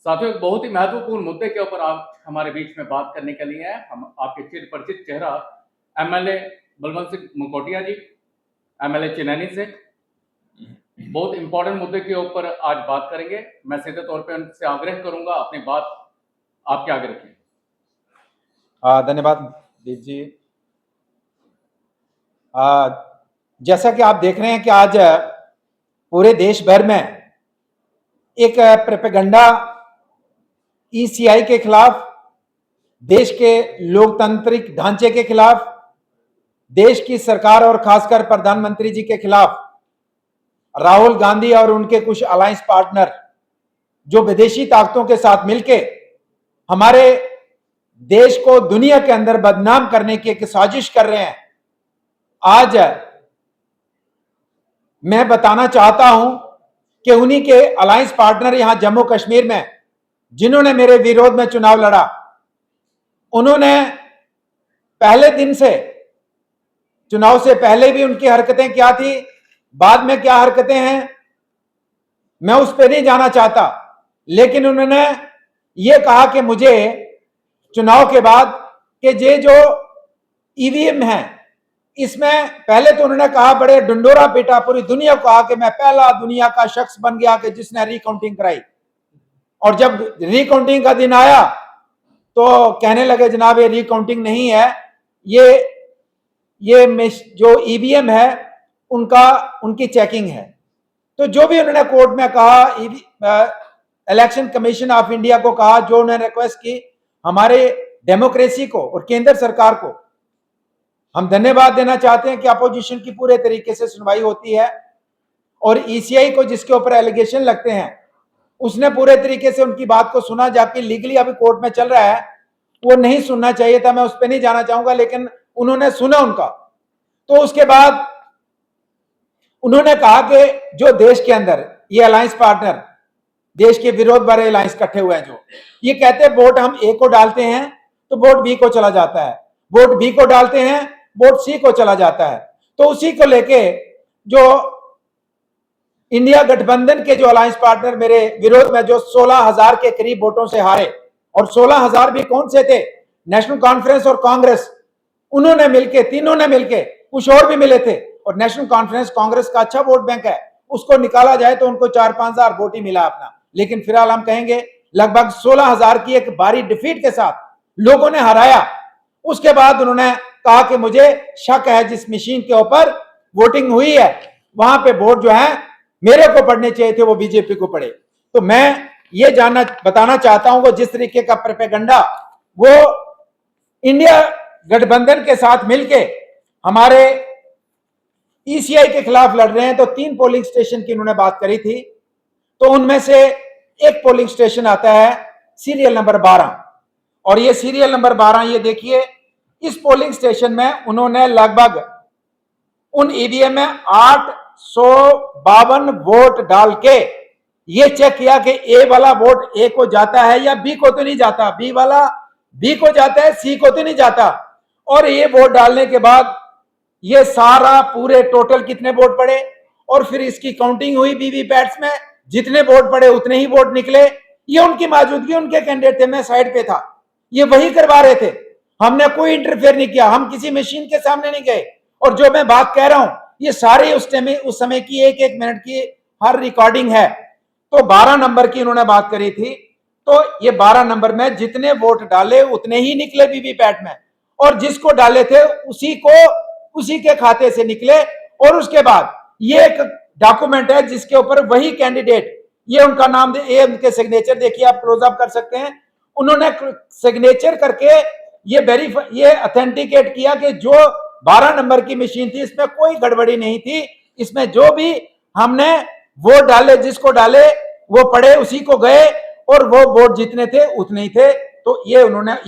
साथियों, एक बहुत ही महत्वपूर्ण मुद्दे के ऊपर आप हमारे बीच में बात करने के लिए हैं। हम आपके चिर परिचित चेहरा एमएलए बलवंत सिंह मुकोटिया जी, एमएलए चिनैनी से बहुत इंपॉर्टेंट मुद्दे के ऊपर आज बात करेंगे। मैं सीधे तौर पे उनसे आग्रह करूंगा अपनी बात आपके आगे रखें। धन्यवाद दीप जी। जैसा कि आप देख रहे हैं कि आज पूरे देश भर में एक प्रोपेगेंडा ईसीआई के खिलाफ, देश के लोकतांत्रिक ढांचे के खिलाफ, देश की सरकार और खासकर प्रधानमंत्री जी के खिलाफ राहुल गांधी और उनके कुछ अलायंस पार्टनर जो विदेशी ताकतों के साथ मिलके हमारे देश को दुनिया के अंदर बदनाम करने की एक साजिश कर रहे हैं। आज मैं बताना चाहता हूं कि उन्हीं के अलायंस पार्टनर यहां जम्मू कश्मीर में जिन्होंने मेरे विरोध में चुनाव लड़ा, उन्होंने पहले दिन से, चुनाव से पहले भी उनकी हरकतें क्या थी, बाद में क्या हरकतें हैं, मैं उस पर नहीं जाना चाहता। लेकिन उन्होंने ये कहा कि मुझे चुनाव के बाद कि ये जो ईवीएम है, इसमें पहले तो उन्होंने कहा, बड़े डंडोरा पीटा, पूरी दुनिया को कहा कि मैं पहला दुनिया का शख्स बन गया कि जिसने रिकाउंटिंग कराई। और जब रिकाउंटिंग का दिन आया तो कहने लगे जनाब ये रिकाउंटिंग नहीं है, ये जो ईवीएम है उनकी चेकिंग है। तो जो भी उन्होंने कोर्ट में कहा, इलेक्शन कमीशन ऑफ इंडिया को कहा, जो उन्होंने रिक्वेस्ट की, हमारे डेमोक्रेसी को और केंद्र सरकार को हम धन्यवाद देना चाहते हैं कि अपोजिशन की पूरे तरीके से सुनवाई होती है और ईसीआई को जिसके ऊपर एलिगेशन लगते हैं उसने पूरे तरीके से उनकी बात को सुना, जाके लीगली अभी कोर्ट में चल रहा है, वो नहीं सुनना चाहिए था, मैं उस पर नहीं जाना चाहूंगा, लेकिन उन्होंने सुना उनका। तो उसके बाद उन्होंने कहा कि जो देश के अंदर ये अलायंस पार्टनर, देश के विरोध वाले अलायंस इकट्ठे हुए हैं, जो ये कहते हैं वोट हम ए को डालते हैं तो वोट बी को चला जाता है, वोट बी को डालते हैं वोट सी को चला जाता है। तो उसी को लेके जो इंडिया गठबंधन के जो अलायंस पार्टनर मेरे विरोध में जो 16,000 के करीब वोटों से हारे, और 16,000 भी कौन से थे, नेशनल कॉन्फ्रेंस और कांग्रेस, उन्होंने मिलके, तीनों ने मिलके, कुछ और भी मिले थे, और नेशनल कॉन्फ्रेंस कांग्रेस का अच्छा वोट बैंक है, उसको निकाला जाए तो उनको 4-5 हजार वोट ही मिला अपना। लेकिन फिलहाल हम कहेंगे लगभग 16,000 की एक भारी डिफीट के साथ लोगों ने हराया। उसके बाद उन्होंने कहा कि मुझे शक है जिस मशीन के ऊपर वोटिंग हुई है वहां पे वोट जो है मेरे को पड़ने चाहिए थे, वो बीजेपी को पड़े। तो मैं ये बताना चाहता हूं कि जिस तरीके का प्रोपेगेंडा वो इंडिया गठबंधन के साथ मिलके हमारे ईसीआई के खिलाफ लड़ रहे हैं। तो 3 पोलिंग स्टेशन की उन्होंने बात करी थी, तो उनमें से एक पोलिंग स्टेशन आता है सीरियल नंबर 12, और ये सीरियल नंबर 12, ये देखिए, इस पोलिंग स्टेशन में उन्होंने लगभग उन ईवीएम में 852 वोट डाल के ये चेक किया कि ए वाला वोट ए को जाता है या बी को तो नहीं जाता, बी वाला बी को जाता है, सी को तो नहीं जाता। और ये वोट डालने के बाद ये सारा पूरे टोटल कितने वोट पड़े, और फिर इसकी काउंटिंग हुई वीवीपैट्स में, जितने वोट पड़े उतने ही वोट निकले। ये उनकी मौजूदगी, उनके कैंडिडेट थे, मैं साइड पे था, ये वही करवा रहे थे, हमने कोई इंटरफेयर नहीं किया, हम किसी मशीन के सामने नहीं गए। और जो मैं बात कह रहा हूं ये सारी उस समय की 1-1 मिनट की हर रिकॉर्डिंग है। तो 12 नंबर की उन्होंने बात करी थी, तो ये 12 नंबर में जितने वोट डाले उतने ही निकले वीवीपैट में, और जिसको डाले थे उसी के खाते से निकले। और उसके बाद ये एक डॉक्यूमेंट है जिसके ऊपर वही कैंडिडेट, ये उनका नाम ये उनके सिग्नेचर देखिए, आप क्लोज अप कर सकते हैं, उन्होंने सिग्नेचर करके ये ऑथेंटिकेट किया कि जो 12 नंबर की मशीन थी इसमें कोई गड़बड़ी नहीं थी, इसमें जो भी हमने वोट डाले, जिसको डाले वो पड़े, उसी को गए, और वो वोट जितने थे उतने ही थे। तो ये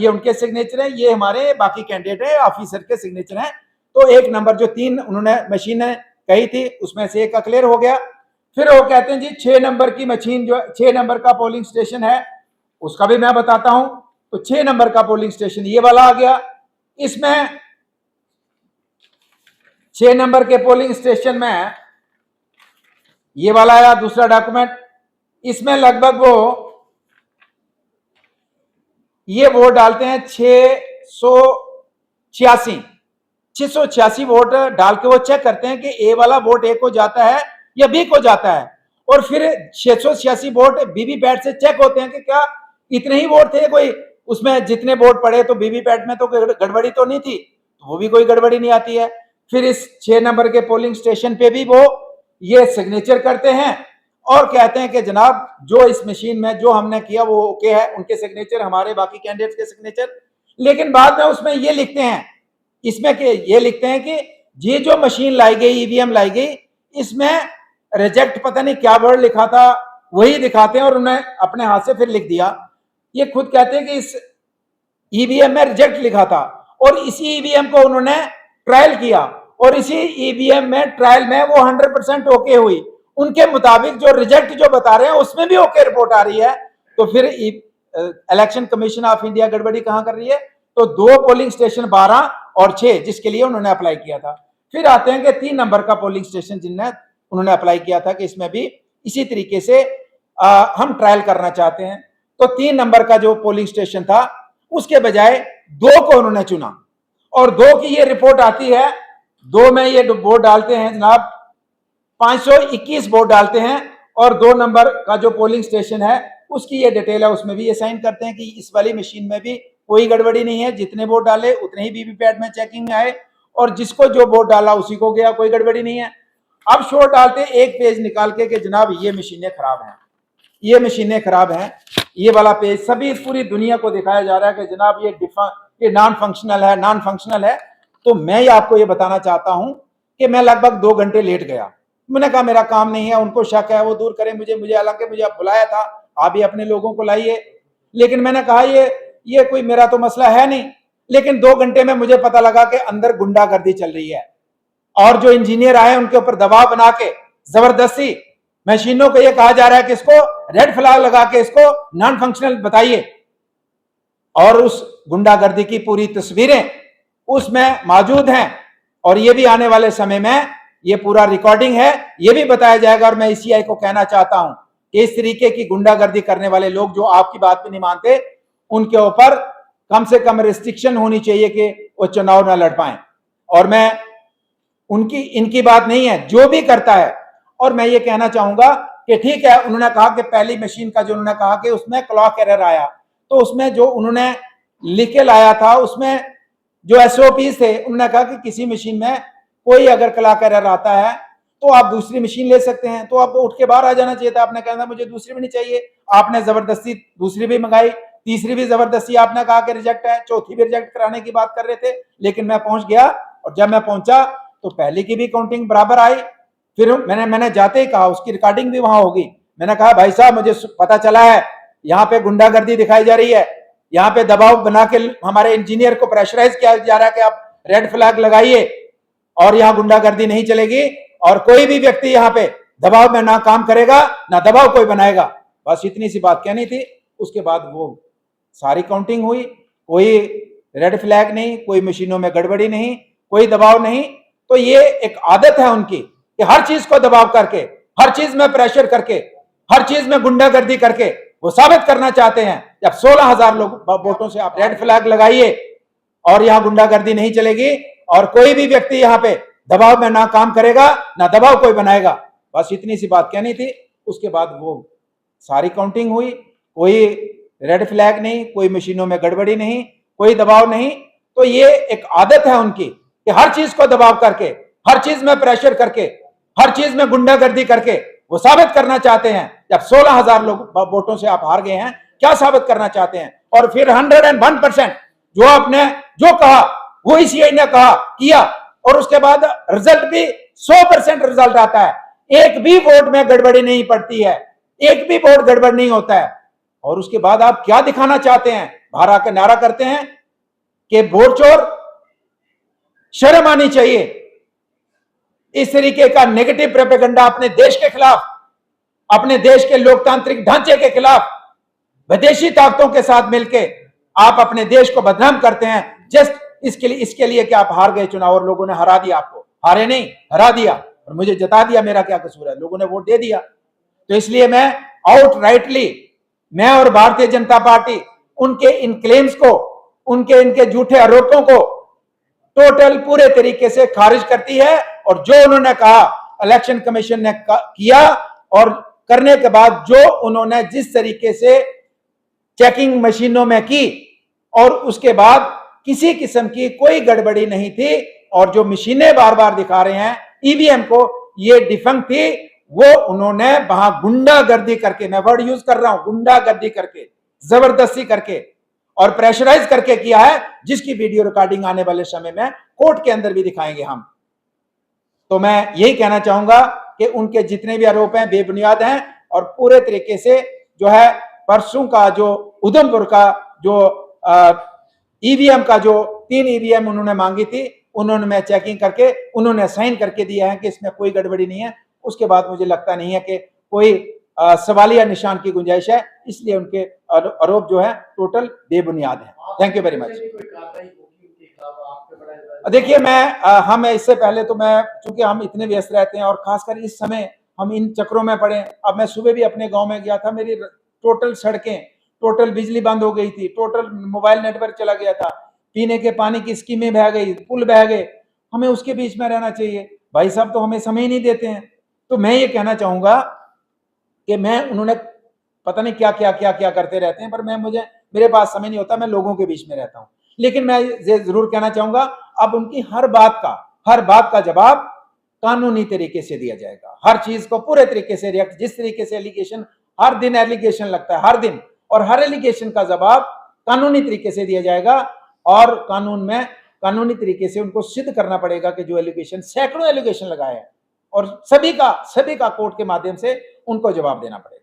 उनके सिग्नेचर हैं, ये हमारे बाकी कैंडिडेट है ऑफिसर के सिग्नेचर हैं। तो 1 नंबर जो 3 उन्होंने मशीनें कही थी उसमें से एक का क्लियर हो गया। फिर वो कहते हैं जी 6 नंबर की मशीन, जो 6 नंबर का पोलिंग स्टेशन है उसका भी मैं बताता हूं। तो 6 नंबर का पोलिंग स्टेशन ये वाला आ गया, इसमें 6 नंबर के पोलिंग स्टेशन में ये वाला आया दूसरा डॉक्यूमेंट, इसमें लगभग वो ये वोट डालते हैं 686 वोट डाल के वो चेक करते हैं कि ए वाला वोट ए को जाता है या बी को जाता है, और फिर 686 वोट वीवीपैट से चेक होते हैं कि क्या इतने ही वोट थे, कोई उसमें जितने वोट पड़े तो वीवीपैट में तो गड़बड़ी तो नहीं थी, तो वो भी कोई गड़बड़ी नहीं आती है। फिर इस 6 नंबर के पोलिंग स्टेशन पे भी वो ये सिग्नेचर करते हैं और कहते हैं कि जनाब जो इस मशीन में जो हमने किया वो ओके है, उनके सिग्नेचर, हमारे बाकी कैंडिडेट्स के सिग्नेचर। लेकिन बाद में उसमें ये लिखते हैं, इसमें कि ये लिखते हैं कि ये जो मशीन लाई गई, ईवीएम लाई गई, इसमें रिजेक्ट पता नहीं क्या वर्ड लिखा था वही दिखाते हैं और उन्हें अपने हाथ से फिर लिख दिया। ये खुद कहते हैं कि इस ईवीएम में रिजेक्ट लिखा था और इसी ईवीएम को उन्होंने ट्रायल किया और इसी ईवीएम में ट्रायल में वो 100% ओके हुई। उनके मुताबिक जो रिजेक्ट जो बता रहे हैं उसमें भी ओके रिपोर्ट आ रही है, तो फिर इलेक्शन कमीशन ऑफ इंडिया गड़बड़ी कहां कर रही है? तो 2 पोलिंग स्टेशन 12 और 6 जिसके लिए उन्होंने अप्लाई किया था। फिर आते हैं कि 3 नंबर का पोलिंग स्टेशन जिन्हें उन्होंने अप्लाई किया था कि इसमें भी इसी तरीके से हम ट्रायल करना चाहते हैं। तो 3 नंबर का जो पोलिंग स्टेशन था उसके बजाय 2 को उन्होंने चुना और 2 की ये रिपोर्ट आती है। 2 में ये वोट डालते हैं जनाब 521 वोट डालते हैं और 2 नंबर का जो पोलिंग स्टेशन है उसकी ये डिटेल है, उसमें भी ये साइन करते हैं कि इस वाली मशीन में भी कोई गड़बड़ी नहीं है, जितने वोट डाले उतने ही वीवीपैट में चेकिंग में आए और जिसको जो वोट डाला उसी को गया, कोई गड़बड़ी नहीं है। अब शो डालते एक पेज निकाल के कि जनाब ये मशीनें खराब हैं, ये मशीनें खराब हैं। ये वाला पेज सभी पूरी दुनिया को दिखाया जा रहा है कि जनाब ये नॉन फंक्शनल है, नॉन फंक्शनल है। तो मैं आपको ये बताना चाहता हूं कि मैं लगभग 2 घंटे लेट गया। मैंने कहा मेरा काम नहीं है, उनको शक है वो दूर करें मुझे हालांकि मुझे आप बुलाया था, आप भी अपने लोगों को लाइए, लेकिन मैंने कहा ये कोई मेरा तो मसला है नहीं। लेकिन 2 घंटे में मुझे पता लगा कि अंदर गुंडागर्दी चल रही है और जो इंजीनियर आए उनके ऊपर दबाव बना के जबरदस्ती मशीनों को ये कहा जा रहा है कि इसको रेड फ्लैग लगा के इसको नॉन फंक्शनल बताइए, और उस गुंडागर्दी की पूरी तस्वीरें उसमें मौजूद हैं और ये भी आने वाले समय में ये पूरा रिकॉर्डिंग है, ये भी बताया जाएगा। और मैं ईसीआई को कहना चाहता हूं कि इस तरीके की गुंडागर्दी करने वाले लोग जो आपकी बात भी नहीं मानते, उनके ऊपर कम से कम रिस्ट्रिक्शन होनी चाहिए कि वो चुनाव ना लड़ पाए। और मैं इनकी बात नहीं है, जो भी करता है। और मैं ये कहना चाहूंगा कि ठीक है, उन्होंने कहा कि पहली मशीन का जो उन्होंने कहा कि उसमें क्लॉक एरर आया, तो उसमें जो उन्होंने लिख के लाया था उसमें जो एसओपी थे, उन्होंने कहा कि किसी मशीन में कोई अगर क्लॉक एरर आता है तो आप दूसरी मशीन ले सकते हैं। तो आप उठ के बाहर आ जाना चाहिए था, आपने कहना मुझे दूसरी भी नहीं चाहिए। आपने जबरदस्ती दूसरी भी मंगाई, तीसरी भी जबरदस्ती आपने कहा कि रिजेक्ट है, चौथी भी रिजेक्ट कराने की बात कर रहे थे। लेकिन मैं पहुंच गया और जब मैं पहुंचा तो पहले की भी काउंटिंग बराबर आई। फिर मैंने जाते ही कहा, उसकी रिकॉर्डिंग भी वहां होगी, मैंने कहा भाई साहब मुझे पता चला है यहाँ पे गुंडागर्दी दिखाई जा रही है, यहाँ पे दबाव बना के हमारे इंजीनियर को प्रेशराइज किया जा रहा है कि आप रेड फ्लैग लगाइए और यहाँ गुंडागर्दी नहीं चलेगी और कोई भी व्यक्ति यहाँ पे दबाव में ना काम करेगा ना दबाव कोई बनाएगा। बस इतनी सी बात कहनी थी। उसके बाद वो सारी काउंटिंग हुई, कोई रेड फ्लैग नहीं, कोई मशीनों में गड़बड़ी नहीं, कोई दबाव नहीं। तो ये एक आदत है उनकी कि हर चीज को दबाव करके, हर चीज में प्रेशर करके, हर चीज में गुंडागर्दी करके वो साबित करना चाहते हैं जब 16,000 लोग वोटों से आप रेड फ्लैग लगाइए और यहाँ गुंडागर्दी नहीं चलेगी और कोई भी व्यक्ति यहाँ पे दबाव में ना काम करेगा ना दबाव कोई बनाएगा। बस इतनी सी बात कहनी थी। उसके बाद वो सारी काउंटिंग हुई, कोई रेड फ्लैग नहीं, कोई मशीनों में गड़बड़ी नहीं, कोई दबाव नहीं। तो ये एक आदत है उनकी कि हर चीज को दबाव करके, हर चीज में प्रेशर करके, हर चीज में गुंडागर्दी करके वो साबित करना चाहते हैं जब 16,000 लोग वोटों से आप हार गए हैं, क्या साबित करना चाहते हैं। और फिर 101% जो आपने जो कहा वो ईसीआई ने कहा किया और उसके बाद रिजल्ट भी 100% रिजल्ट आता है, एक भी वोट में गड़बड़ी नहीं पड़ती है, एक भी वोट गड़बड़ नहीं होता है। और उसके बाद आप क्या दिखाना चाहते हैं? बाहर आकर नारा करते हैं कि वोट चोर, शर्म आनी चाहिए। इस तरीके का नेगेटिव प्रोपेगेंडा अपने देश के खिलाफ, अपने देश के लोकतांत्रिक ढांचे के खिलाफ विदेशी ताकतों के साथ मिलकर आप अपने देश को बदनाम करते हैं जस्ट इसके लिए कि आप हार गए चुनाव और लोगों ने हरा दिया आपको। हारे नहीं, हरा दिया और मुझे जता दिया, मेरा क्या कसूर है, लोगों ने वोट दे दिया। तो इसलिए मैं आउट राइटली, मैं और भारतीय जनता पार्टी उनके इन क्लेम्स को, उनके इनके झूठे आरोपों को टोटल पूरे तरीके से खारिज करती है। और जो उन्होंने कहा इलेक्शन कमीशन ने किया, और करने के बाद जो उन्होंने जिस तरीके से चेकिंग मशीनों में की, और उसके बाद किसी किस्म की कोई गड़बड़ी नहीं थी, और जो मशीनें बार बार दिखा रहे हैं ईवीएम को ये डिफंक्ट थी, वो उन्होंने वहां गुंडागर्दी करके, मैं वर्ड यूज कर रहा हूं, गुंडागर्दी करके, जबरदस्ती करके और प्रेशराइज करके किया है, जिसकी वीडियो रिकॉर्डिंग आने वाले समय में कोर्ट के अंदर भी दिखाएंगे हम। तो मैं यही कहना चाहूंगा कि उनके जितने भी आरोप हैं बेबुनियाद हैं, और पूरे तरीके से जो है परसों का जो उधमपुर का जो ईवीएम का जो 3 ईवीएम उन्होंने मांगी थी, उन्होंने मैं चेकिंग करके उन्होंने साइन करके दिया है कि इसमें कोई गड़बड़ी नहीं है। उसके बाद मुझे लगता नहीं है कि कोई सवालिया निशान की गुंजाइश है, इसलिए उनके आरोप जो है टोटल बेबुनियाद है। Thank you very much. देखिए हम इससे पहले तो मैं, चूंकि हम इतने व्यस्त रहते हैं और खासकर इस समय हम इन चक्रों में पड़े। अब मैं सुबह भी अपने गांव में गया था, मेरी टोटल सड़कें, टोटल बिजली बंद हो गई थी, टोटल मोबाइल नेटवर्क चला गया था, पीने के पानी की स्कीमें बह गई, पुल बह गए। हमें उसके बीच में रहना चाहिए, भाई साहब तो हमें समय ही नहीं देते हैं। तो मैं ये कहना चाहूंगा कि उन्होंने पता नहीं क्या क्या क्या क्या करते रहते हैं, पर मेरे पास समय नहीं होता, मैं लोगों के बीच में रहता हूं। लेकिन मैं ये जरूर कहना चाहूंगा, अब उनकी हर बात का जवाब कानूनी तरीके से दिया जाएगा। हर चीज को पूरे तरीके से रिएक्ट, जिस तरीके से एलिगेशन, हर दिन एलिगेशन लगता है, हर दिन, और हर एलिगेशन का जवाब कानूनी तरीके से दिया जाएगा। और कानूनी तरीके से उनको सिद्ध करना पड़ेगा कि जो एलिगेशन, सैकड़ों एलिगेशन लगाए हैं, और सभी का कोर्ट के माध्यम से उनको जवाब देना पड़ेगा।